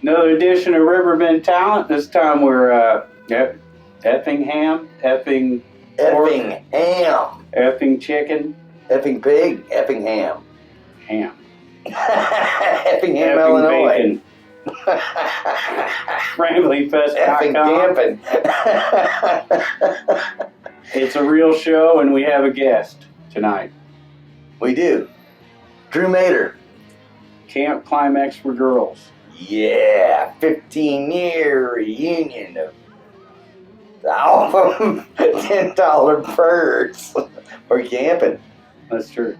Another edition of Riverbend Talent. This time we're effing ham, effing pork, ham, effing chicken, effing pig, effing ham. Effing ham, Illinois. FramilyFest.com. Effing camping. It's a real show, and we have a guest tonight. We do. Drew Mater. Camp Climax for Girls. Yeah, 15-year reunion of all of them $10 birds for camping. That's true.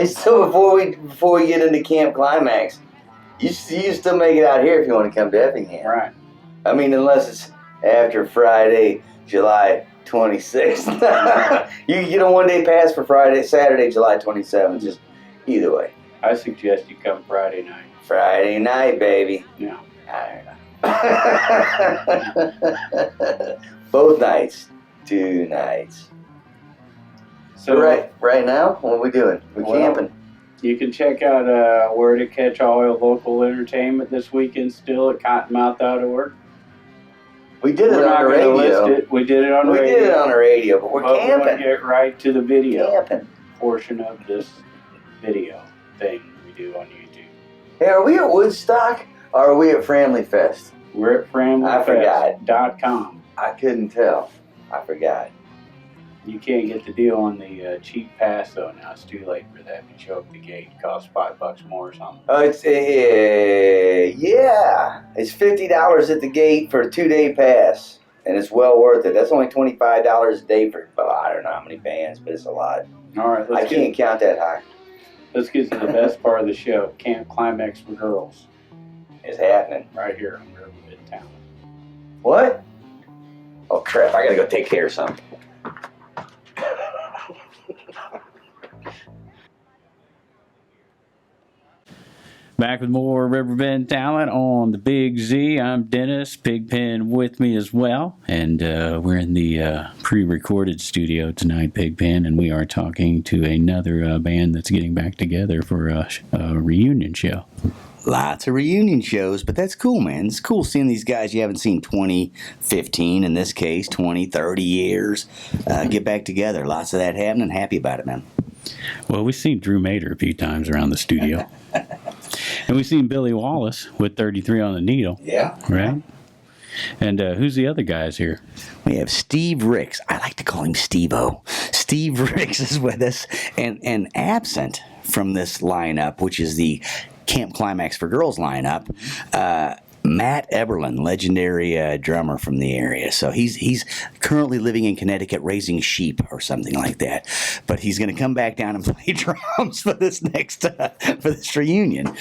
So before we get into Camp Climax, you still make it out here if you want to come to Effingham. Right. I mean, unless it's after Friday, July 26th. You can get a one-day pass for Saturday, July 27th. Just either way. I suggest you come Friday night. Friday night, baby. No. I don't know. Both nights. 2 nights. So right now, what are we doing? We're camping. You can check out Where to Catch All Your Local Entertainment this weekend still at cottonmouth.org. We did it on the radio. We did it on the radio. We did it on the radio, but we're camping. We're going to get right to the video camping portion of this video thing we do on YouTube. Hey, are we at Woodstock or are we at Framily Fest? We're at FramilyFest.com. I couldn't tell. I forgot. You can't get the deal on the cheap pass though. Now it's too late for that. You show up at the gate, it costs $5 more or something. Oh, it's it's $50 at the gate for a 2-day pass, and it's well worth it. That's only $25 a day for. Well, I don't know how many bands, but it's a lot. All right, I can't count that high. Let's get to the best part of the show. Camp Climax for Girls. It's happening right here on Riverbend Town. What? Oh crap! I gotta go take care of something. Back with more Riverbend Talent on the Big Z. I'm Dennis, Pigpen with me as well. And we're in the pre-recorded studio tonight, Pigpen, and we are talking to another band that's getting back together for a reunion show. Lots of reunion shows, but that's cool, man. It's cool seeing these guys you haven't seen 20, 15, in this case, 20, 30 years, get back together. Lots of that happening. Happy about it, man. Well, we've seen Drew Mater a few times around the studio. And we've seen Billy Wallace with 33 on the Needle. Yeah. Right? And who's the other guys here? We have Steve Ricks. I like to call him Steve-O. Steve Ricks is with us. And absent from this lineup, which is the Camp Climax for Girls lineup, Matt Eberlin, legendary drummer from the area. So he's currently living in Connecticut raising sheep or something like that. But he's going to come back down and play drums for this for this reunion.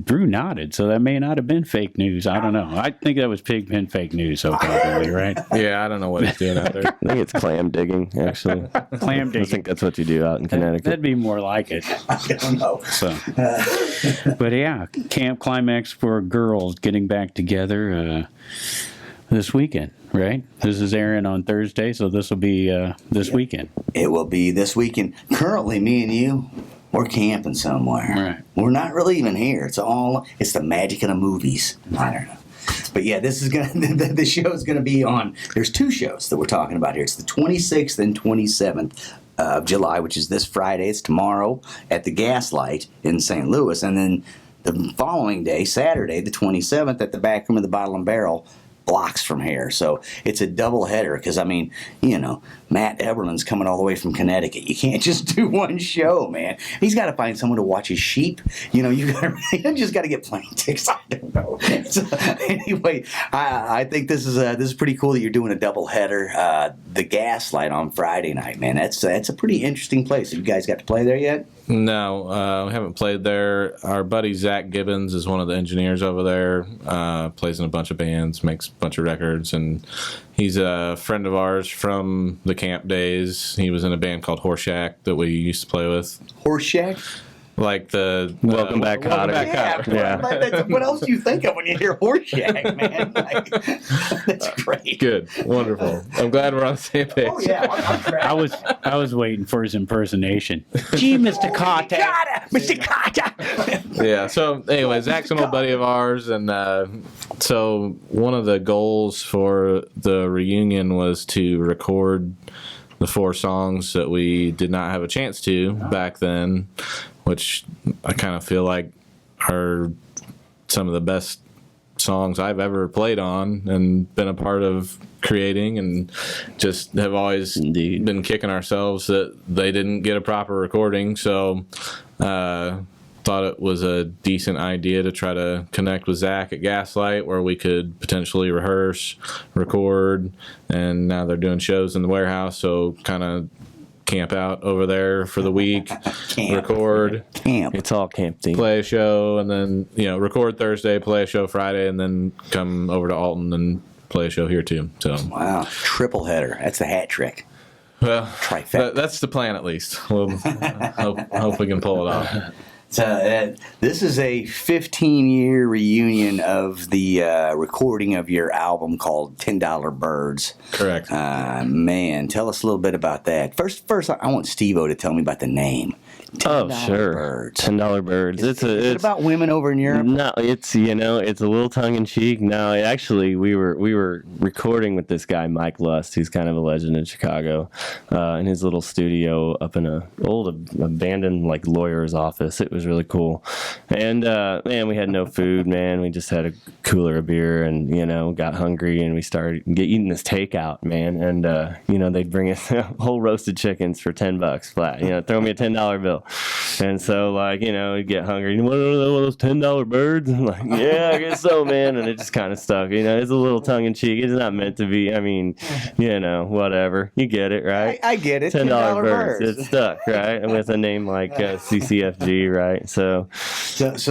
Drew nodded, so that may not have been fake news. I don't know. I think that was Pigpen fake news, so probably, right? Yeah, I don't know what he's doing out there. I think it's clam digging, actually. Clam digging. I think that's what you do out in Connecticut. That'd be more like it. I don't know. So, but yeah, Camp Climax for Girls getting back together this weekend, right? This is airing on Thursday, so this will be this weekend. It will be this weekend. Currently, me and you, we're camping somewhere. Right. We're not really even here. It's the magic of the movies. I don't know. But yeah, this is the show is gonna be on. There's 2 shows that we're talking about here. It's the 26th and 27th of July, which is this Friday. It's tomorrow at the Gaslight in St. Louis, and then the following day, Saturday, the 27th, at the back room of the Bottle and Barrel, blocks from here. So it's a double header because, I mean, you know, Matt Eberlin's coming all the way from Connecticut. You can't just do one show, man. He's got to find someone to watch his sheep. You know, you just got to get plane tickets. I don't know. So, anyway, I think this is pretty cool that you're doing a double header. The Gaslight on Friday night, man. That's a pretty interesting place. Have you guys got to play there yet? No, we haven't played there. Our buddy Zach Gibbons is one of the engineers over there. Plays in a bunch of bands, makes a bunch of records, and he's a friend of ours from the camp days. He was in a band called Horseshack that we used to play with. Horseshack? like the Welcome Back Cotter. Yeah. What else do you think of when you hear Horseshack, man? Like, that's great. Good, wonderful. I'm glad we're on the same page. Oh yeah, I was waiting for his impersonation. Gee, Mr. Carter. Mr. Carter. Yeah. So anyway, Zach's an old buddy of ours, and so one of the goals for the reunion was to record the 4 songs that we did not have a chance to back then, which I kind of feel like are some of the best songs I've ever played on and been a part of creating, and just have always been kicking ourselves that they didn't get a proper recording. So thought it was a decent idea to try to connect with Zach at Gaslight, where we could potentially rehearse, record, and now they're doing shows in the warehouse, so kind of camp out over there for the week, record, It's all camp themed. play a show, and then record Thursday, play a show Friday, and then come over to Alton and play a show here too. So Wow, triple header. That's the hat trick. well, Trifecta. that's the plan at least. We'll hope we can pull it off. So this is a 15-year reunion of the recording of your album called $10 Birds. Correct. Man, tell us a little bit about that. First, I want Steve-O to tell me about the name. Oh, $10 sure. Birds. $10 Birds. Is it about women over in Europe? No, it's it's a little tongue in cheek. No, actually we were recording with this guy Mike Lust, who's kind of a legend in Chicago, in his little studio up in a old abandoned like lawyer's office. It was really cool, and man, we had no food. Man, we just had a cooler of beer, and got hungry, and we started eating this takeout, man. And they'd bring us whole roasted chickens for $10 flat. Throw me a $10 bill. And so, we'd get hungry. What are those $10 birds? I'm like, yeah, I guess so, man. And it just kind of stuck. It's a little tongue in cheek. It's not meant to be. I mean, whatever. You get it, right? I get it. $10 birds. It stuck, right? And with a name like CCFG, right? So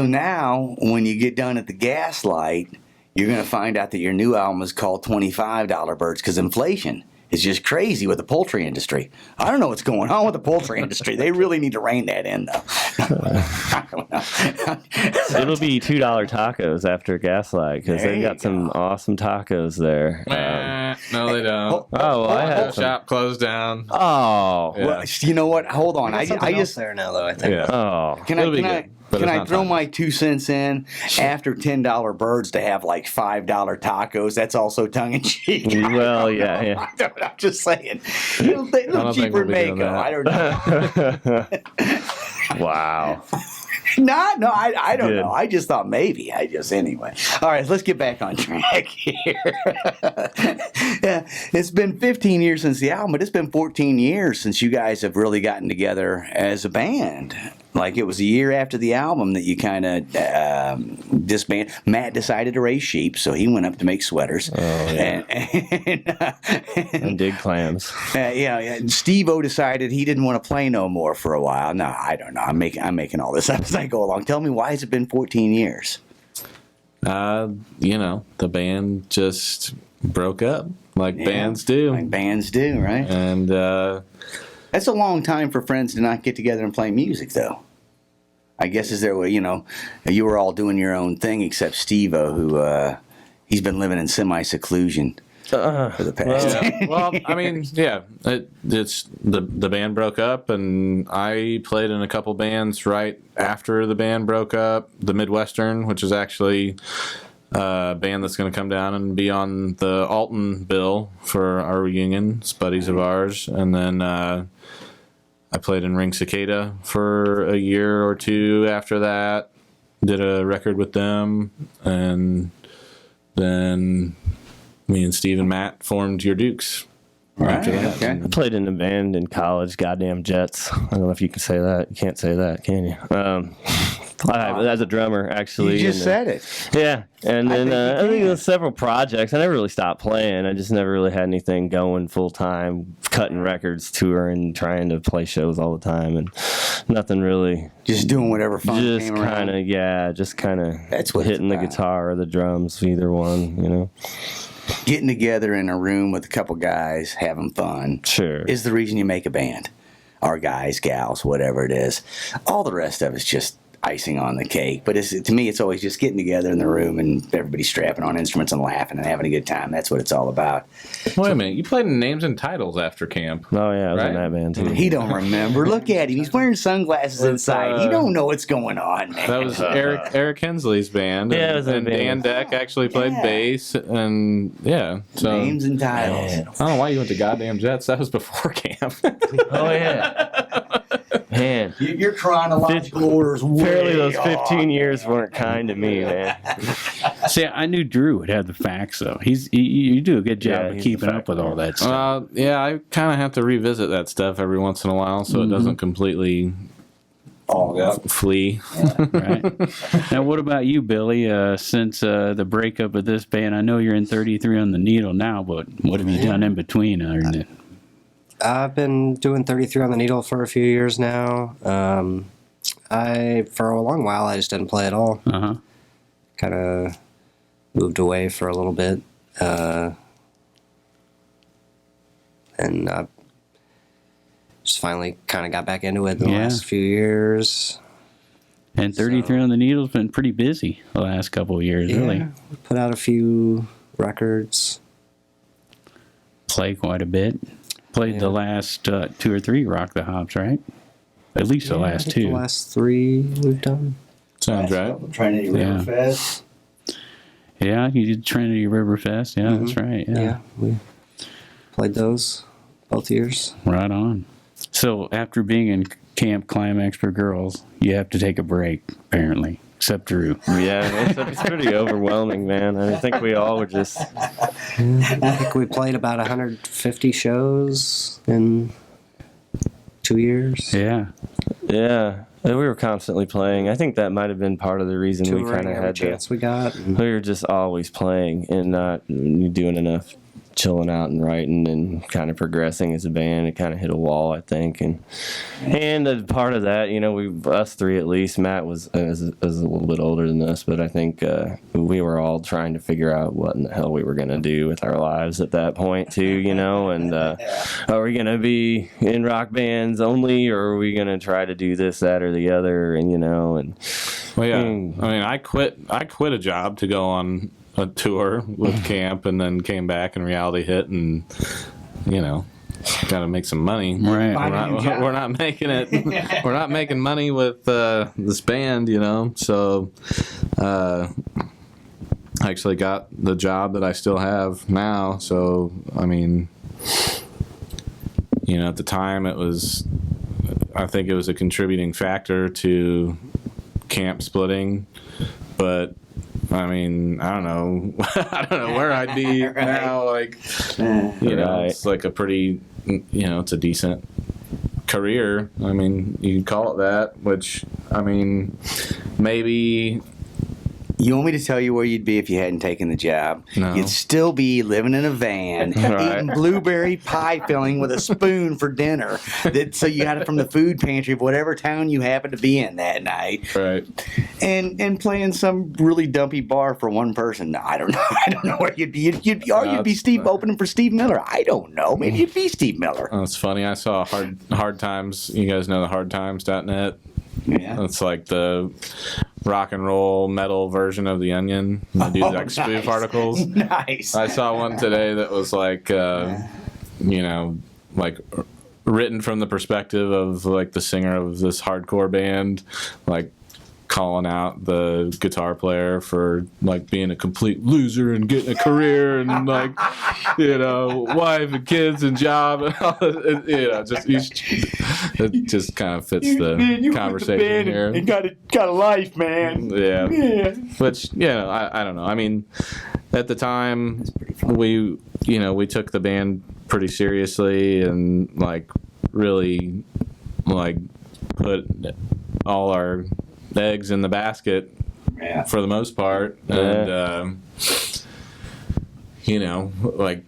now, when you get done at the Gaslight, you're going to find out that your new album is called $25 Birds, because inflation is just crazy with the poultry industry. I don't know what's going on with the poultry industry. They really need to rein that in, though. I don't know. It'll be $2 tacos after Gaslight, because they've got some awesome tacos there. No, they don't. I had Whole some. shop closed down. Oh. Yeah. Well, you know what? Hold on. I just there now, though. I think. Yeah. Oh. Can It'll be I good, but can it's I not throw time. my 2 cents in? After $10 Birds to have like $5 tacos, that's also tongue in cheek. Well, yeah. I'm just saying. A little don't think cheaper we'll in be doing Mako. that. I don't know. Wow. No, I don't Good. know. I just thought maybe. Anyway. All right, let's get back on track here. Yeah, it's been 15 years since the album, but it's been 14 years since you guys have really gotten together as a band. Like, it was a year after the album that you kind of disbanded. Matt decided to raise sheep, so he went up to make sweaters. Oh, yeah. And dig clams. Yeah. Steve-O decided he didn't want to play no more for a while. No, I don't know. I'm making all this up as I go along. Tell me, why has it been 14 years? The band just broke up, like bands do. Like bands do, right? And That's a long time for friends to not get together and play music, though. I guess you were all doing your own thing, except Steve-O, who he's been living in semi-seclusion for the past. well, I mean, yeah, it's the band broke up, and I played in a couple bands right after the band broke up. The Midwestern, which is actually a band that's going to come down and be on the Alton bill for our reunion. It's buddies of ours. And then I played in Ring Cicada for a year or two after that. Did a record with them. And then me and Steve and Matt formed Your Dukes. After that. Okay. I played in a band in college, Goddamn Jets. I don't know if you can say that. You can't say that, can you? As a drummer, actually. You just said it. Yeah. And then I think can. there was several projects. I never really stopped playing. I just never really had anything going full time, cutting records, touring, trying to play shows all the time, and nothing really. Just doing whatever fun Just came around. kind of That's what it's hitting the about. guitar or the drums, either one, Getting together in a room with a couple guys, having fun, Sure. is the reason you make a band. our guys, gals, whatever it is. All the rest of it's just icing on the cake. But to me, it's always just getting together in the room and everybody strapping on instruments and laughing and having a good time. That's what it's all about. Wait a minute, you played in Names and Titles after camp. Oh yeah, I was in Right? that band too. He don't remember. Look at him. He's wearing sunglasses inside. He don't know what's going on, man. That was Eric Hensley's band. Yeah, it was and a Dan band. Deck actually played Yeah. bass, and so Names and titles. Man. I don't know why you went to goddamn Jets. That was before camp. Oh yeah. Man, Your chronological orders. apparently those way 15 years weren't kind to me, man. See, I knew Drew would have the facts, though. You do a good job Yeah, of he's keeping the up with all that stuff. Yeah, I kind of have to revisit that stuff every once in a while, so it doesn't completely flee. Right. Now, what about you, Billy? Since the breakup of this band, I know you're in 33 on the Needle now, but what have you done in between? I've been doing 33 on the Needle for a few years now. For a long while, I just didn't play at all. Uh-huh. Kind of moved away for a little bit. And just finally kind of got back into it in the Yeah. last few years. And 33 on the Needle's been pretty busy the last couple of years, really. We put out a few records. Play quite a bit. Played the last 2 or 3 Rock the Hops, right? At least the Yeah, I last think 2. The last 3 we've done. Sounds right. Trinity Yeah. River Fest. Yeah, you did Trinity River Fest. Yeah, that's right. Yeah, we played those both years. Right on. So after being in Camp Climax for girls, you have to take a break, apparently. Except Drew. Yeah, it's pretty overwhelming, man. I think we all were just. I think we played about 150 shows in 2 years. Yeah. Yeah, we were constantly playing. I think that might have been part of the reason we Touring kind of every had to. chance we got. And We were just always playing and not doing enough chilling out and writing and kind of progressing as a band. It kind of hit a wall, I think, and a part of that, us 3 at least. Matt was a little bit older than us, but I think we were all trying to figure out what in the hell we were going to do with our lives at that point too, and are we going to be in rock bands only, or are we going to try to do this, that, or the other, and Well, yeah. I mean, I quit a job to go on a tour with camp, and then came back and reality hit, and got to make some money. Right. We're not making it. We're not making money with this band, So I actually got the job that I still have now. So I mean, at the time I think it was a contributing factor to camp splitting, but I mean, I don't know. I don't know where I'd be now. Like, it's like a pretty, it's a decent career. I mean, you can call it that, which, I mean, maybe. You want me to tell you where you'd be if you hadn't taken the job? No. You'd still be living in a van, Right. eating blueberry pie filling with a spoon for dinner. So you got it from the food pantry of whatever town you happen to be in that night, Right. and playing some really dumpy bar for one person. I don't know. I don't know where you'd be. You'd be Steve opening for Steve Miller. I don't know. Maybe you'd be Steve Miller. Oh, it's funny. I saw Hard Times. You guys know the hardtimes.net? Yeah. It's like the rock and roll metal version of The Onion. They do like spoof articles. Nice. I saw one today that was like, like written from the perspective of like the singer of this hardcore band, like calling out the guitar player for like being a complete loser and getting a career and like, wife and kids and job and all that, it just kind of fits the conversation here. And got a life, man. Yeah. Which, I don't know. I mean, at the time, we took the band pretty seriously and, like, really, like, put all our eggs in the basket for the most part. And, like,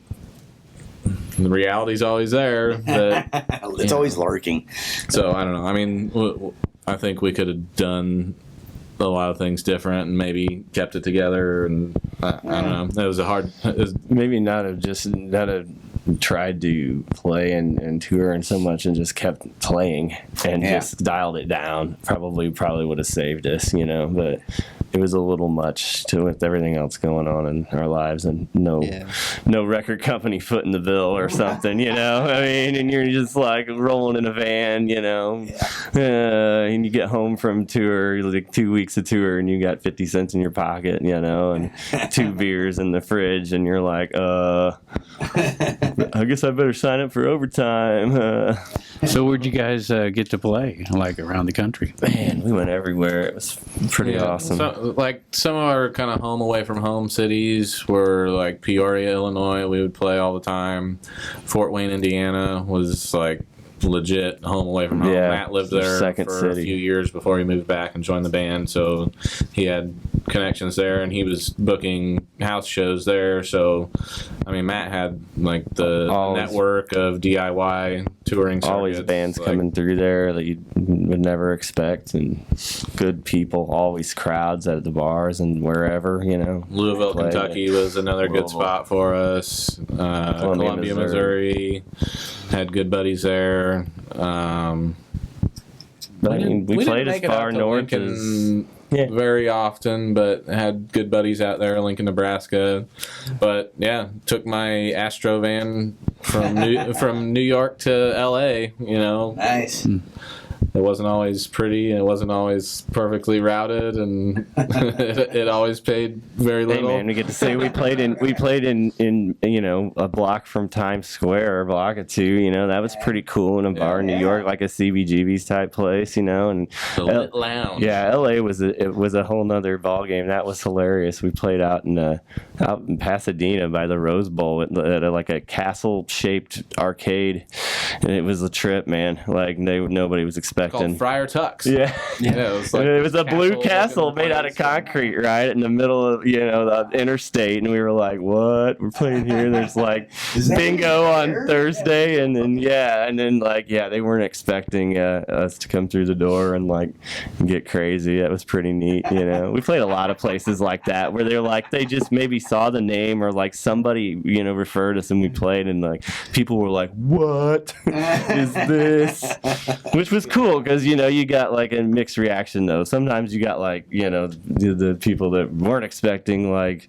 the reality's always there. But, It's always lurking. so, I don't know. I mean, I think we could have done a lot of things different and maybe kept it together, and I don't know. It was maybe not have tried to play and tour and so much and just kept playing and just dialed it down. Probably would have saved us, but it was a little much with everything else going on in our lives, and no record company footing the bill or something, I mean, and you're just like rolling in a van, and you get home from tour, like 2 weeks of tour, and you got 50 cents in your pocket, and 2 beers in the fridge, and you're like, I guess I better sign up for overtime. So where'd you guys get to play, like around the country? Man, we went everywhere. It was pretty awesome. So, like some of our kind of home away from home cities were like Peoria, Illinois. We would play all the time. Fort Wayne, Indiana was like legit home away from home. Yeah, Matt lived there for a few years before he moved back and joined the band, so he had connections there, and he was booking house shows there. So I mean, Matt had like the network of DIY touring circuits. Always bands coming through there that you would never expect, and good people, always crowds at the bars and wherever, Louisville, Kentucky was another good spot for us. Columbia, Missouri had good buddies there. We played as far north as very often, but had good buddies out there, Lincoln, Nebraska. But yeah, took my Astro van from New York to LA. Nice. It wasn't always pretty, and it wasn't always perfectly routed, and it always paid very little. Hey man, we get to say we played in a block from Times Square, a block or two. That was pretty cool in a bar in New York, like a CBGB's type place. And the Lit Lounge. Yeah, LA was a whole nother ball game. That was hilarious. We played out in Pasadena by the Rose Bowl at like a castle shaped arcade, and it was a trip, man. Like nobody was expecting. Called Friar Tuck's. Yeah. It was a blue castle made out of concrete, right, in the middle of the interstate, and we were like, "What? We're playing here?" There's like bingo on Thursday, and then they weren't expecting us to come through the door and like get crazy. That was pretty neat. We played a lot of places like that where they're like they just maybe saw the name or like somebody referred us and we played, and like people were like, "What is this?" Which was cool. Because you got like a mixed reaction though. Sometimes you got like the people that weren't expecting like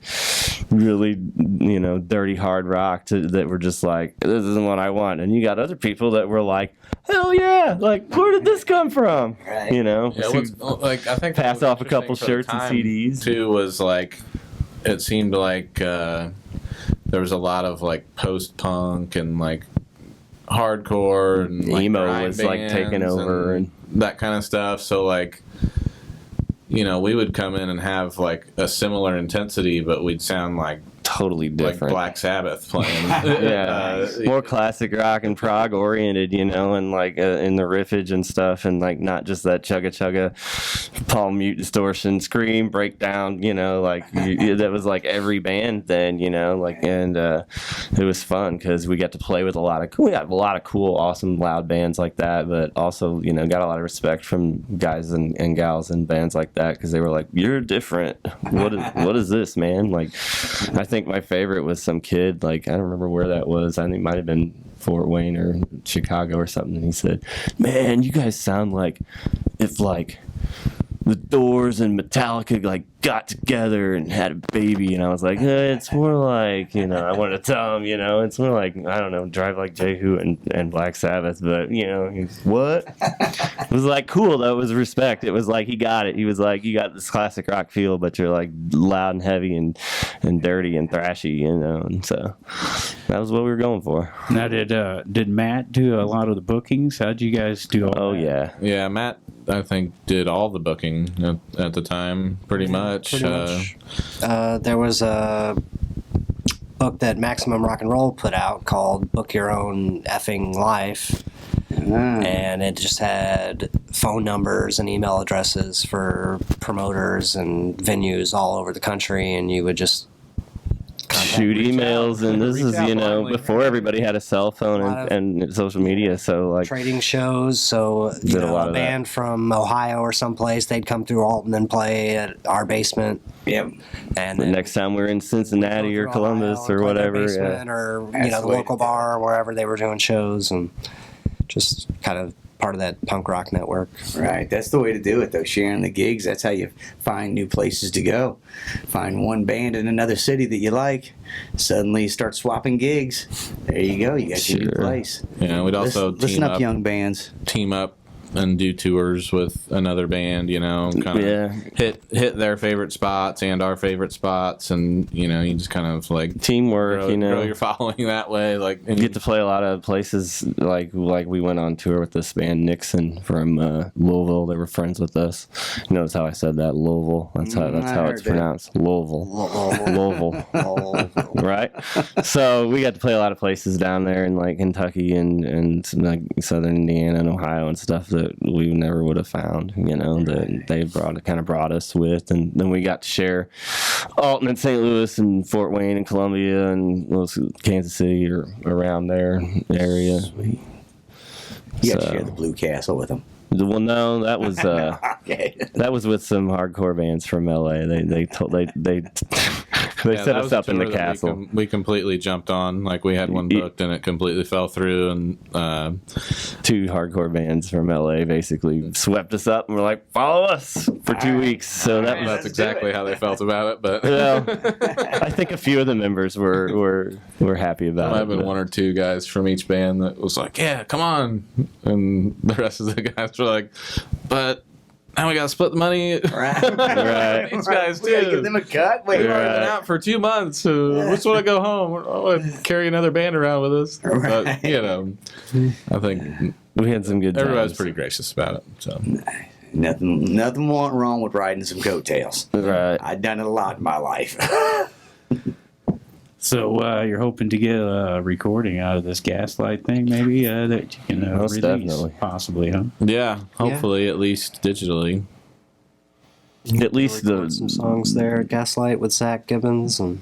really dirty hard rock that were just like, this isn't what I want, and you got other people that were like, hell yeah, like where did this come from? Right. I think pass off a couple shirts and CDs too. Was like it seemed like there was a lot of like post punk and like hardcore and like emo was like taking over and that kind of stuff. So like we would come in and have like a similar intensity, but we'd sound like totally different, like Black Sabbath playing. More classic rock and prog oriented, and like in the riffage and stuff, and like not just that chugga palm mute distortion scream breakdown. That was like every band then. And it was fun because we got to play with a lot of cool, awesome, loud bands like that, but also got a lot of respect from guys and gals in bands like that because they were like, "You're different. What is this, man?" Like, I think my favorite was some kid, like I don't remember where that was. I think it might have been Fort Wayne or Chicago or something. And he said, "Man, you guys sound like if like the Doors and Metallica like got together and had a baby." And I was like, it's more like, I wanted to tell him, it's more like, I don't know, Drive Like Jehu and Black Sabbath, but what? It was like cool though. It was respect. It was like he got it. He was like, you got this classic rock feel, but you're like loud and heavy and dirty and thrashy, and so that was what we were going for. Now did Matt do a lot of the bookings? How'd you guys do all that? Yeah, Matt I think did all the booking at the time, pretty much. There was a book that Maximum Rock and Roll put out called Book Your Own Effing Life. And it just had phone numbers and email addresses for promoters and venues all over the country, and you would just contact shoot emails, and this Reach is, out you know, blindly. before everybody had a cell phone lot and social media. So like, trading shows. So Did a lot a of band from Ohio or someplace, they'd come through Alton and play at our basement. Yep. And the then next time we're in Cincinnati or go through Ohio Columbus and or play their whatever, basement or That's the the way local to do bar or wherever they were doing shows, and just kind of part of that punk rock network. Right, that's the way to do it, though. Sharing the gigs, that's how you find new places to go. Find one band in another city that you like. Suddenly, you start swapping gigs. There you go. You got your new Sure. place. Yeah, we'd also Listen up, young bands. team up and do tours with another band, you know, kind of Yeah. hit their favorite spots and our favorite spots, and you know, you just kind of like teamwork, grow, you know. grow your following that way. Like, and Get to play a lot of places. Like we went on tour with this band Nixon from Louisville. They were friends with us. You notice how I said that, Louisville. That's I how it's heard that. pronounced, Louisville. Louisville. Right. So we got to play a lot of places down there in like Kentucky and like Southern Indiana and Ohio and stuff that we never would have found. You know, that they brought us with, and then we got to share Alton and St. Louis and Fort Wayne and Columbia and Kansas City or around there area. You got to So- share the Blue Castle with them. Well, no, that was Okay. that was with some hardcore bands from LA. They yeah, set that us was a up in the tour that castle. we completely jumped on. Like, we had one booked and it completely fell through, and Two hardcore bands from LA basically swept us up and were like, "Follow us for 2 weeks." So that was that's exactly how they felt about it. But well, I think a few of the members were happy there about might it. have been but- one or two guys from each band that was like, "Yeah, come on," and the rest of the guys were like, "But now we got to split the money." Right. These guys We gotta too. give them a cut. Wait, We've already Right. been out for 2 months. We just want to go home. I want to carry another band around with us. Right. But, you know, I think We had some good times. everybody's pretty gracious about it. So nothing wrong with riding some coattails. Right. I've done it a lot in my life. So you're hoping to get a recording out of this Gaslight thing, maybe that you can Most release, definitely. possibly, huh? yeah, hopefully at least digitally. At least Record some songs there at Gaslight with Zach Gibbons, and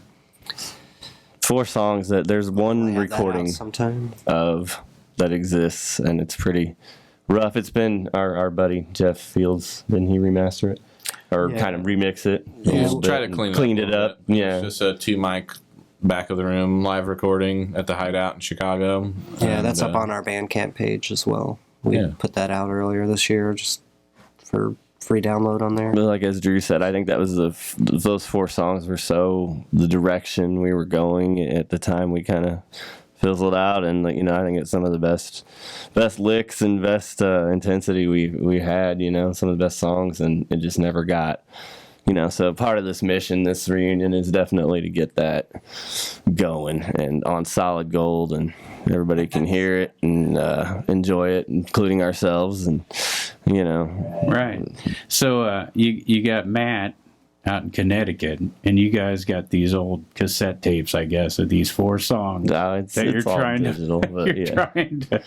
4 songs that there's one have that out recording sometime. of that exists, and it's pretty rough. It's been our buddy Jeff Fields, didn't he remaster it or Yeah. kind of remix it? a Yeah, little try bit to and clean it a up. little bit. Yeah, It's just a 2-mic back of the room live recording at the Hideout in Chicago. Yeah, that's And, up on our Bandcamp page as well. We Yeah. put that out earlier this year just for free download on there. but like as Drew said, I think that was those 4 songs were so the direction we were going at the time. We kind of fizzled out, and like, you know, I think it's some of the best licks and best intensity we had. You know, some of the best songs, and it just never got. You know, so part of this mission, this reunion, is definitely to get that going and on solid gold, and everybody can hear it and enjoy it, including ourselves, and you know. Right. So you got Matt out in Connecticut, and you guys got these old cassette tapes, I guess, of these 4 songs No, it's that all digital, but you're yeah. trying to.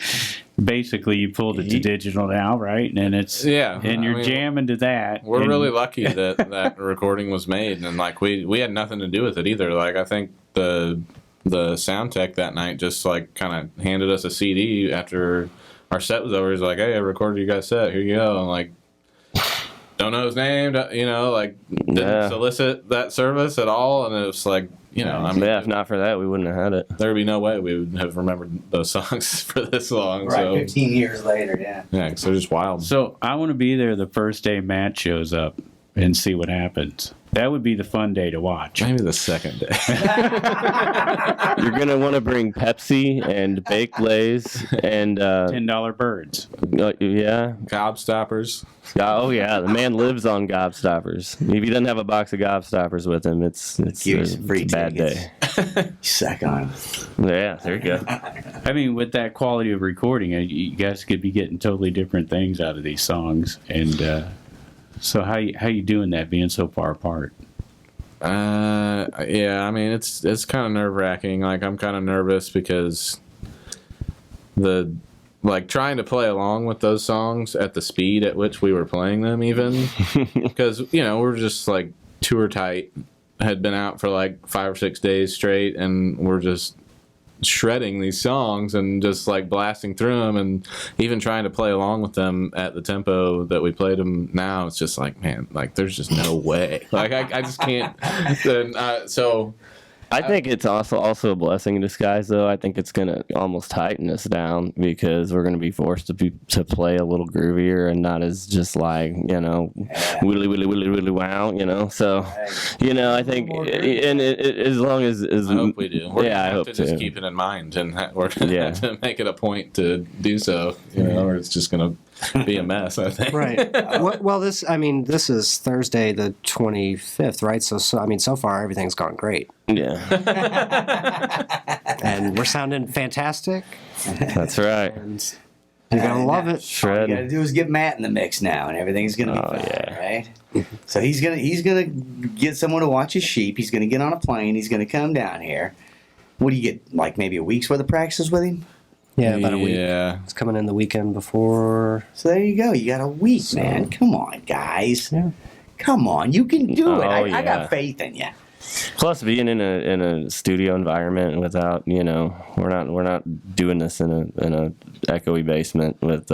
Basically, you pulled it to digital now, right? And it's Yeah, and you're I mean, jamming to that. We're and- really lucky that that recording was made, and like we had nothing to do with it either. Like, I think the sound tech that night just like kind of handed us a CD after our set was over. He's like, "Hey, I recorded you guys' set. Here you go." And like, don't know his name, you know, like didn't Yeah. solicit that service at all, and it was like, you know, I mean, Yeah, if not for that, we wouldn't have had it. there would be no way we would have remembered those songs for this long. Right, So 15 years later, yeah. yeah, so they're just wild. So I want to be there the first day Matt shows up and see what happens. That would be the fun day to watch. Maybe the second day. You're gonna want to bring Pepsi and baked lays and $10 birds. yeah. Gobstoppers. Oh yeah, the man lives on gobstoppers. If he doesn't have a box of gobstoppers with him, it's Give you a some free bad tickets. day. Suck on. Yeah, there you go. I mean, with that quality of recording, you guys could be getting totally different things out of these songs. And so, how you doing that, being so far apart? Yeah, I mean, it's kind of nerve wracking. Like, I'm kind of nervous because trying to play along with those songs at the speed at which we were playing them, even because, you know, we're just like tour tight, had been out for like 5 or 6 days straight, and we're just shredding these songs and just like blasting through them, and even trying to play along with them at the tempo that we played them now. It's just like, man, like there's just no way. Like I just can't. So I think it's also a blessing in disguise, though. I think it's going to almost tighten us down because we're going to be forced to play a little groovier and not as just like, willy wow, So, I think, as long as I hope we do. We're yeah, I gonna hope have to just to. keep it in mind, and we're going to have to make it a point to do so, or it's just going to be a mess, I think. Right. Well, this is Thursday the 25th, right? So so far everything's gone great. Yeah, And we're sounding fantastic. that's right. And you're going to love it. All you Shred. gotta do is get Matt in the mix now, and everything's gonna be fine, right? So he's gonna get someone to watch his sheep. He's gonna get on a plane. He's gonna come down here. What do you get? Like maybe a week's worth of practices with him? Yeah, about a week. Yeah. It's coming in the weekend before. So there you go. You got a week, man. Come on, guys. Yeah. Come on, you can do it. Oh, I yeah. got faith in you. Plus, being in a studio environment without, we're not doing this in a echoey basement with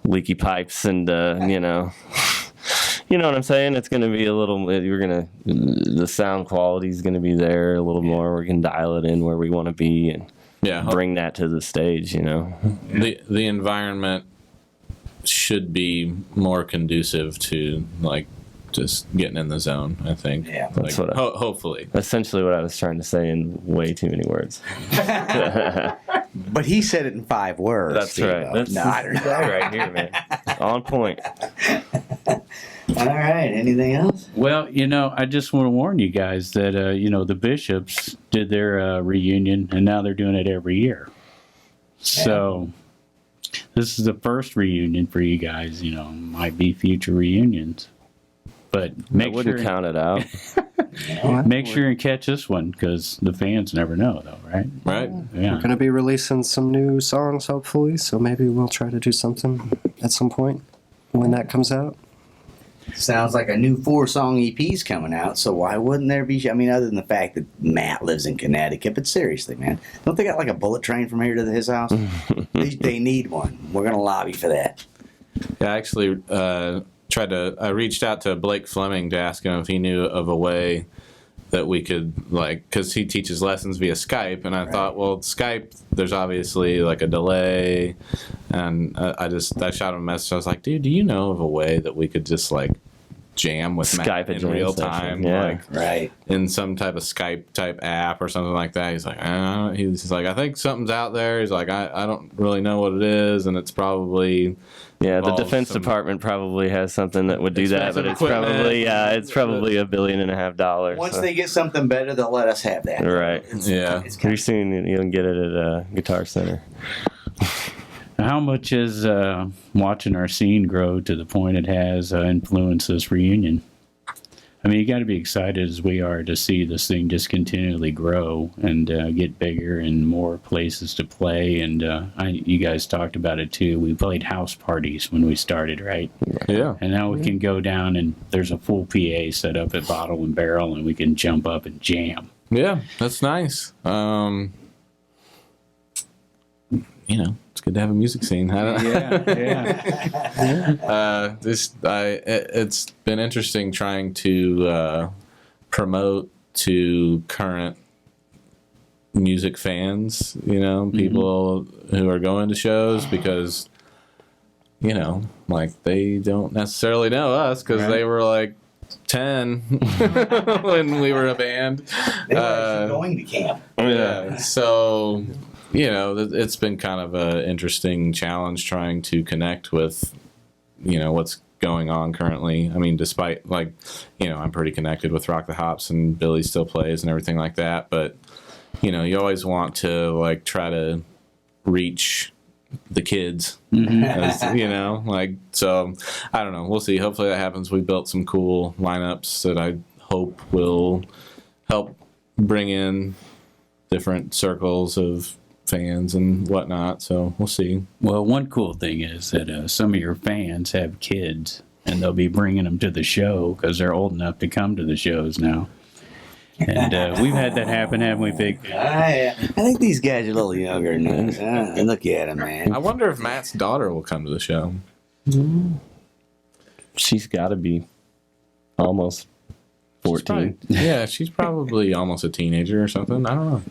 leaky pipes and you know what I'm saying. It's going to be a little. The sound quality is going to be there a little more. We can dial it in where we want to be and bring that to the stage. The environment should be more conducive to like just getting in the zone, I think. Yeah, that's what hopefully. Essentially what I was trying to say in way too many words. But he said it in 5 words. That's Steve. right. That's No, I don't know. right here, man. On point. All right. Anything else? Well, I just want to warn you guys that, the Bishops did their reunion, and now they're doing it every year. So this is the first reunion for you guys. Might be future reunions. But I wouldn't count it out. make sure and catch this one, because the fans never know, though, right? Right. Yeah. We're going to be releasing some new songs, hopefully. So maybe we'll try to do something at some point when that comes out. Sounds like a new 4-song EP's coming out, so why wouldn't there be? I mean, other than the fact that Matt lives in Connecticut, but seriously, man, don't they got like a bullet train from here to his house? They need one. We're gonna lobby for that. Yeah, I actually I reached out to Blake Fleming to ask him if he knew of a way that we could, because he teaches lessons via Skype, and I thought, well, Skype, there's obviously like a delay, and I shot him a message. I was like, dude, do you know of a way that we could just jam with Matt in real time, Right. in some type of Skype type app or something like that? He's like, he's like, I think something's out there. He's like, I don't really know what it is, and it's probably. Yeah, the Defense Department probably has something that would do that, but it's probably $1.5 billion. Once they get something better, they'll let us have that. Right. It's Pretty soon you can get it at Guitar Center. How much is watching our scene grow to the point it has influenced this reunion? I mean, you got to be excited as we are to see this thing just continually grow and get bigger and more places to play. And you guys talked about it too. We played house parties when we started, right? Yeah. And now we can go down and there's a full PA set up at Bottle and Barrel, and we can jump up and jam. Yeah, that's nice. It's good to have a music scene. I don't it's been interesting trying to promote to current music fans, people who are going to shows, because they don't necessarily know us because they were 10 when we were a band. They were actually going to camp. Yeah, so it's been kind of an interesting challenge trying to connect with what's going on currently. I mean, despite I'm pretty connected with Rock the Hops, and Billy still plays and everything like that, but you always want to try to reach the kids, so I don't know, we'll see. Hopefully that happens. We built some cool lineups that I hope will help bring in different circles of fans and whatnot, so we'll see. Well, one cool thing is that some of your fans have kids, and they'll be bringing them to the show because they're old enough to come to the shows now. And we've had that happen, haven't we, Big? I think these guys are a little younger than us. Look at them, man. I wonder if Matt's daughter will come to the show. She's got to be almost 14. She's probably almost a teenager or something. I don't know.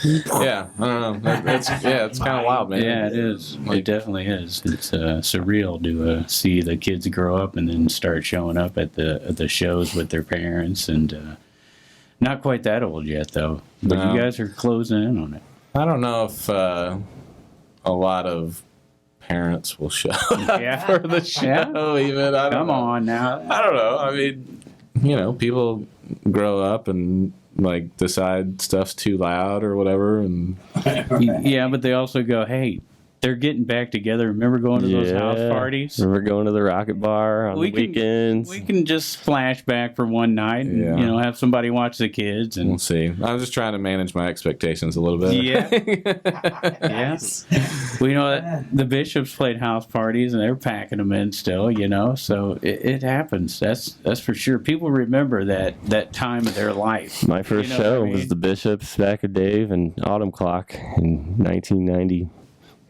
Yeah, I don't know. It's kind of wild, man. Yeah, it is. It definitely is. It's surreal to see the kids grow up and then start showing up at the shows with their parents, and not quite that old yet, though. But No. you guys are closing in on it. I don't know if a lot of parents will show up for the show. Even I don't Come know. on now. I don't know. I mean, people grow up and like decide stuff's too loud or whatever, and Yeah, but they also go, hey, they're getting back together. Remember going to those house parties? Remember going to the Rocket Bar on the weekends? We can just flash back for one night and Yeah. have somebody watch the kids. And we'll see. I'm just trying to manage my expectations a little bit. Yeah. Yes. We know that the Bishops played house parties and they were packing them in still, so it happens. That's for sure. People remember that time of their life. My first You know show what I mean? was the Bishops back of Dave and Autumn Clock in 1993.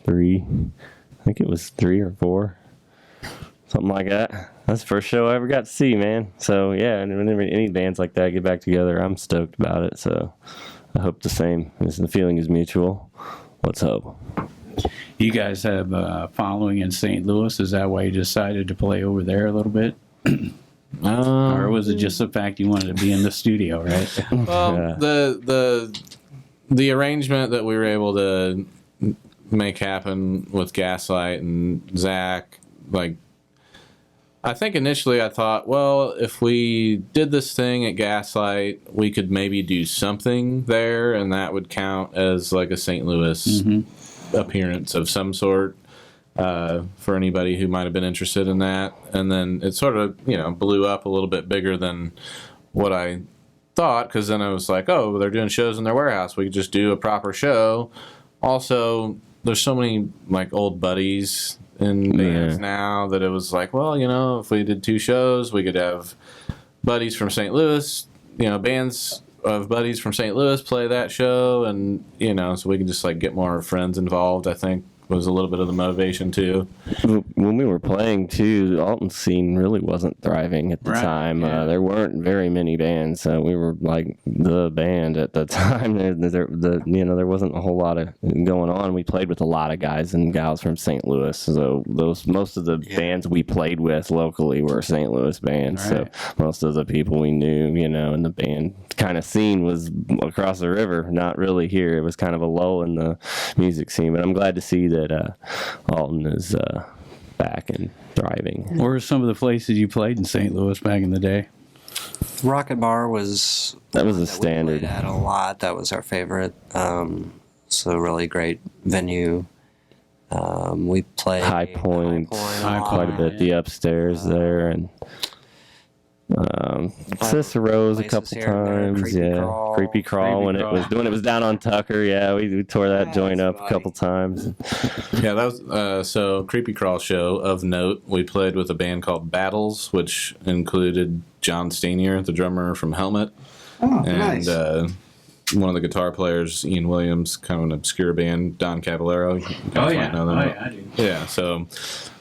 I think it was 3 or 4. Something like that. That's the first show I ever got to see, man. So, yeah, and whenever any bands like that get back together, I'm stoked about it. So, I hope the same. The feeling is mutual. Let's hope. You guys have a following in St. Louis. Is that why you decided to play over there a little bit? Or was it just the fact you wanted to be in the studio, right? Well, Yeah. the arrangement that we were able to make happen with Gaslight and Zach, like, I think initially I thought, well, if we did this thing at Gaslight, we could maybe do something there, and that would count as like a St. Louis appearance of some sort for anybody who might have been interested in that. And then it sort of, blew up a little bit bigger than what I thought, because then I was like, oh, they're doing shows in their warehouse. We could just do a proper show. Also, there's so many like old buddies in bands now that it was like, well, if we did 2 shows, we could have buddies from St. Louis, bands of buddies from St. Louis play that show, and so we can just like get more friends involved. I think was a little bit of the motivation too. When we were playing too, the Alton scene really wasn't thriving at the time. There weren't very many bands. We were like the band at the time. There wasn't a whole lot of going on. We played with a lot of guys and gals from St. Louis. So most of the bands we played with locally were St. Louis bands. Right. So most of the people we knew, in the band kind of scene was across the river, not really here. It was kind of a lull in the music scene. But I'm glad to see that Alton is back and thriving. Where were some of the places you played in St. Louis back in the day? Rocket Bar was That was a we standard. played at a lot. That was our favorite. So really great venue. We played High Point, quite a bit. lot. The upstairs there, and Cicero's a places couple here and there. times. Creepy Crawl. Creepy Crawl when it was down on Tucker. Yeah, we tore that joint up a couple times. Yeah, that was so Creepy Crawl show of note. We played with a band called Battles, which included John Stanier, the drummer from Helmet, and nice. one of the guitar players, Ian Williams, kind of an obscure band, Don Caballero. You guys might know them. I do. Yeah, so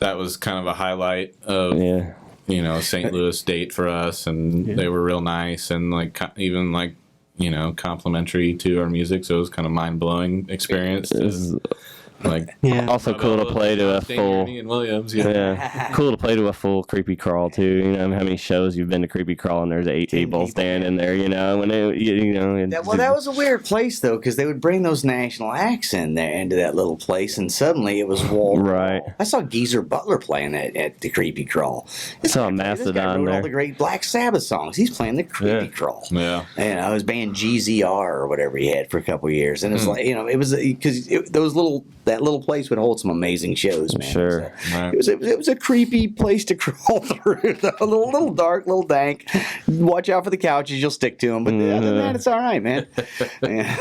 that was kind of a highlight of Yeah, a St. Louis date for us, and they were real nice and even complimentary to our music. So it was kind of mind blowing experience. it was also cool to play to a full. Ian Williams. Yeah, cool to play to a full Creepy Crawl too. How many shows you've been to Creepy Crawl and there's eight ball stand in there. When it, That was a weird place though, because they would bring those national acts in there into that little place, and suddenly it was wall. Right. I saw Geezer Butler playing at the Creepy Crawl. Saw This guy Mastodon wrote all there. the great Black Sabbath songs. He's playing the Creepy Crawl. Yeah. And his band GZR or whatever he had for a couple of years, and it's like it was because that little place would hold some amazing shows, man. Sure. Right. It was a creepy place to crawl through. A little dark, little dank. Watch out for the couches; you'll stick to them. But other than that, it's all right, man. Yeah.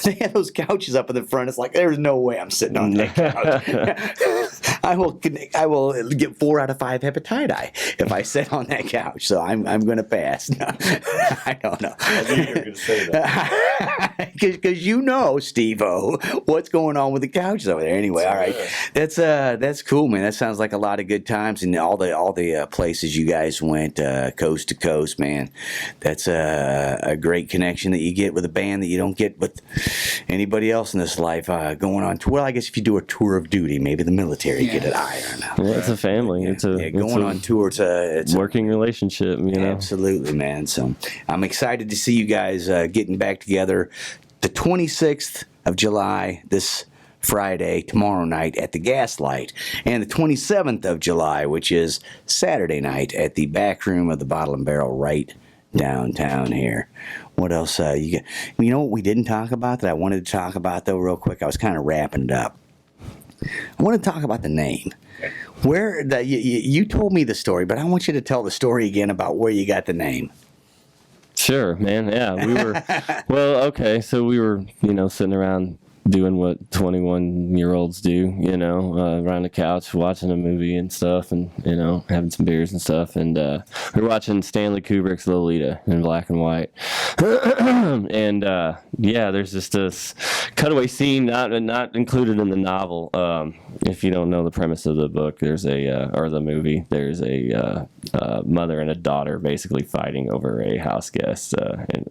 They had those couches up in the front. It's like there's no way I'm sitting on that couch. I will get 4 out of 5 hepatitis if I sit on that couch. So I'm going to pass. No, I don't know. I knew you were going to say that. Because you know, Steve-O, what's going on with the couches over there. Anyway, all right, that's cool, man. That sounds like a lot of good times, and all the places you guys went, coast to coast, man. That's a great connection that you get with a band that you don't get with anybody else in this life. Going on tour. Well, I guess if you do a tour of duty, maybe the military get it. I don't know. Well, it's a family. Going on tour. It's a working relationship. You know, absolutely, man. So I'm excited to see you guys getting back together. The 26th of July, this Friday, tomorrow night at the Gaslight, and the 27th of July, which is Saturday night at the back room of the Bottle and Barrel right downtown here. What else you got? You know what we didn't talk about that I wanted to talk about though real quick? I was kind of wrapping it up. I want to talk about the name. Where you told me the story, but I want you to tell the story again about where you got the name. Sure, man. Yeah, we were. Well, okay, so we were, sitting around doing what 21-year-olds do, around the couch watching a movie and stuff, and having some beers and stuff, and we were watching Stanley Kubrick's Lolita in black and white, and there's just this cutaway scene not included in the novel. If you don't know the premise of the book, there's or the movie, there's a mother and a daughter basically fighting over a house guest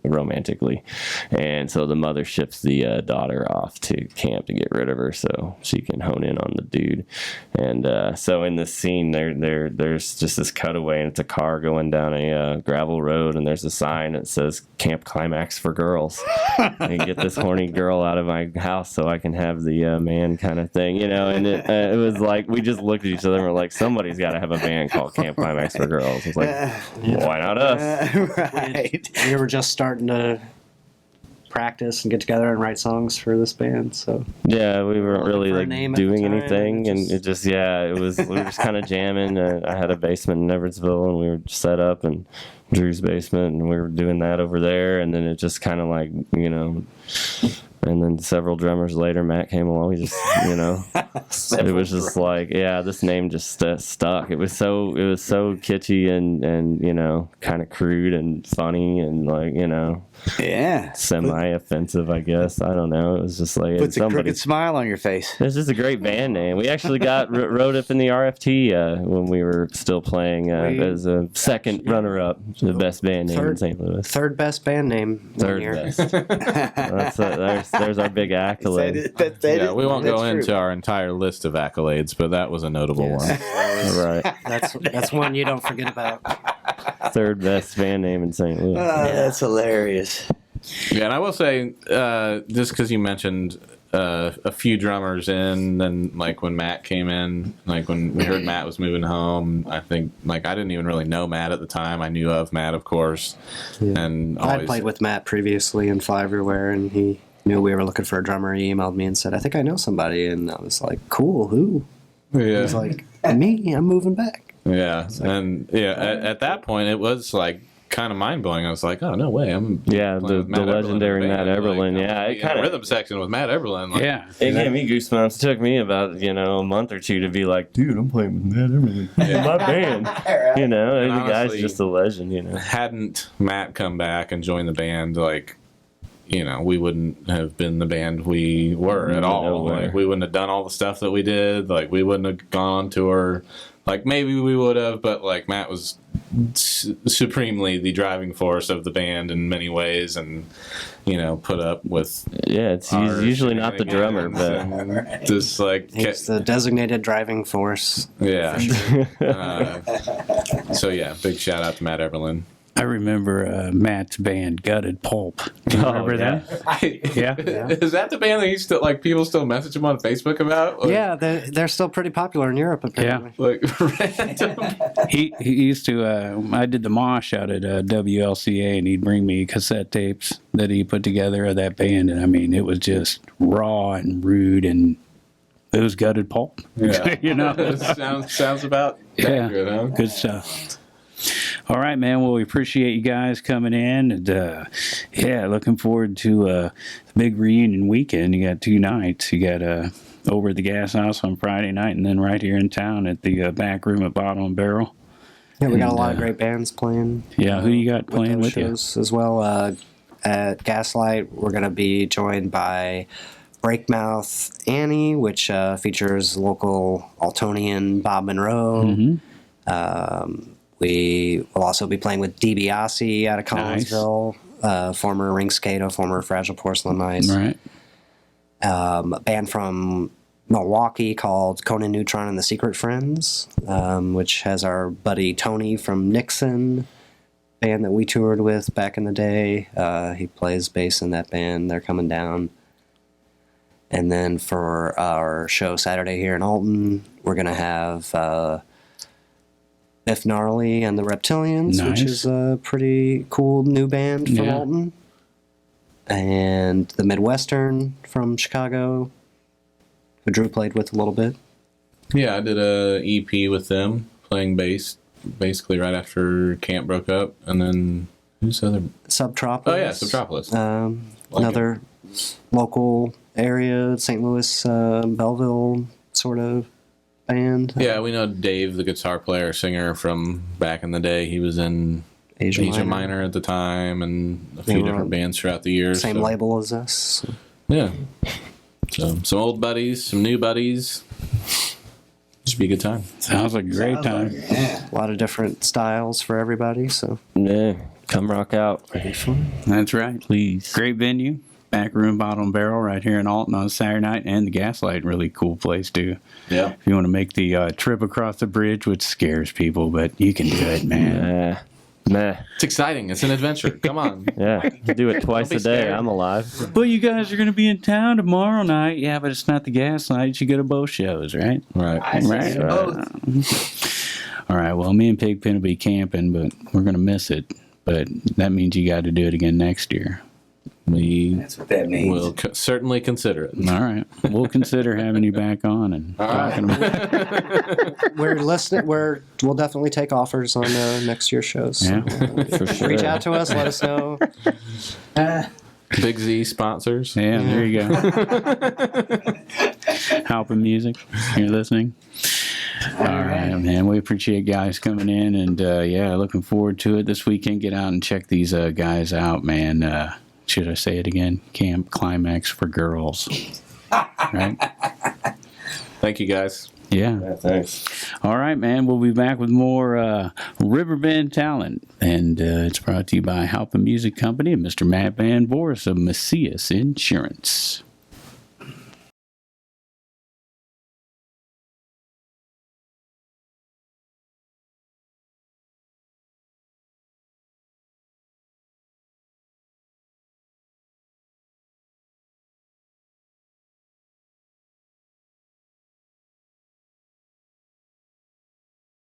romantically, and so the mother ships the daughter off to camp to get rid of her so she can hone in on the dude. And so in this scene there's just this cutaway, and it's a car going down a gravel road, and there's a sign that says Camp Climax for girls, and get this horny girl out of my house so I can have the man kind of thing, and it was like we just looked at each other and we're like, somebody's got to have a band called Camp Climax for girls. It's like, why not us? Right. We were just starting to practice and get together and write songs for this band, so yeah, we weren't really for a like name at the doing time, anything, and it just we were just kind of jamming. I had a basement in Edwardsville, and we were set up in Drew's basement, and we were doing that over there, and then it just kind of like, and then several drummers later, Matt came along. He just, it was just like, this name just stuck. It was so kitschy and kind of crude and funny and like, semi-offensive, I guess. I don't know. It was just like puts a crooked smile on your face. It's just a great band name. We actually wrote up in the RFT when we were still playing as a second runner-up, the best band name in St. Louis. Third best band name. Third best. There's our big accolade. We won't go into our entire list of accolades, but that was a notable one. Right. That's one you don't forget about. Third best band name in St. Louis. That's hilarious. Yeah, and I will say, just because you mentioned a few drummers in, and like when Matt came in, like when we heard Matt was moving home, I think like I didn't even really know Matt at the time. I knew of Matt, of course, and I played with Matt previously in Fly Everywhere, and he knew we were looking for a drummer. He emailed me and said, "I think I know somebody," and I was like, "Cool, who?" Yeah. He was like, "Me, I'm moving back." Yeah, and at that point it was like kind of mind blowing. I was like, oh no way, I'm the legendary Matt Eberlin. It kind of rhythm section with Matt Eberlin. Like, it gave me goosebumps. It took me about a month or two to be like, dude, I'm playing with Matt Eberlin in my band. The guy's just a legend. Hadn't Matt come back and join the band, like, we wouldn't have been the band we were at all. Like, we wouldn't have done all the stuff that we did. Like, we wouldn't have gone on tour. Like, maybe we would have, but, like, Matt was supremely the driving force of the band in many ways, and, put up with... Yeah, it's usually not the drummer, but... Just, like... He's the designated driving force. Yeah. So, big shout-out to Matt Eberlin. I remember Matt's band, Gutted Pulp. Do you remember that? Yeah. Is that the band that he still people still message him on Facebook about? Like, yeah, they're still pretty popular in Europe apparently. Yeah. Like random. He used to. I did the mosh out at WLCA, and he'd bring me cassette tapes that he put together of that band, and I mean, it was just raw and rude, and it was Gutted Pulp. Yeah. sounds about that good, huh? Good stuff. All right, man. Well, we appreciate you guys coming in, and looking forward to the big reunion weekend. You got 2 nights. You got over at the Gas House on Friday night, and then right here in town at the back room at Bottle and Barrel. Yeah, we got a And, lot of great bands playing. Yeah, who you got playing those with you? shows as well. At Gaslight, we're going to be joined by Breakmouth Annie, which features local Altonian Bob Monroe. We will also be playing with DiBiase out of Collinsville, former Ring Skater, former Fragile Porcelain Mice. Right. A band from Milwaukee called Conan Neutron and the Secret Friends, which has our buddy Tony from Nixon, band that we toured with back in the day. He plays bass in that band. They're coming down. And then for our show Saturday here in Alton, we're going to have Biff Gnarly and the Reptilians, Nice. which is a pretty cool new band from Yeah. Alton. And the Midwestern from Chicago, who Drew played with a little bit. Yeah, I did a EP with them, playing bass, basically right after camp broke up, and then who's the other? Subtropolis. Oh yeah, Subtropolis. Another local area, St. Louis, Belleville sort of band. Yeah, we know Dave, the guitar player, singer from back in the day. He was in Asia Minor at the time, and a few They were different on bands throughout the years. Same so, label as us. Yeah. So some old buddies, some new buddies. Should be a good time. Sounds like a great time. Yeah. A lot of different styles for everybody. So Yeah, come rock out, That's right. please. Great venue. Back room, Bottle and Barrel, right here in Alton on Saturday night, and the Gaslight, really cool place too. Yeah. If you want to make the trip across the bridge, which scares people, but you can do it, man. Nah. It's exciting. It's an adventure. Come on. Yeah, you do it twice Don't a be day. scared. I'm alive. But you guys are going to be in town tomorrow night. Yeah, but it's not the Gaslight. You go to both shows, right? Right. Right. All right. Well, me and Pigpen will be camping, but we're going to miss it. But that means you got to do it again next year. We That's what that means. will certainly consider it. All right. We'll consider having you back on and talking about. we're listening. We'll definitely take offers on next year's shows. So, Yeah. For sure. reach out to us. Let us know. Big Z sponsors. Yeah, there you go. Halpin Music, you're listening. All right, man. We appreciate guys coming in, and yeah, looking forward to it this weekend. Get out and check these guys out, man. Should I say it again? Camp Climax for Girls. Right? Thank you, guys. Yeah. Thanks. All right, man. We'll be back with more Riverbend talent, and it's brought to you by Halpin Music Company and Mr. Matt Van Voorhis of Macias Insurance.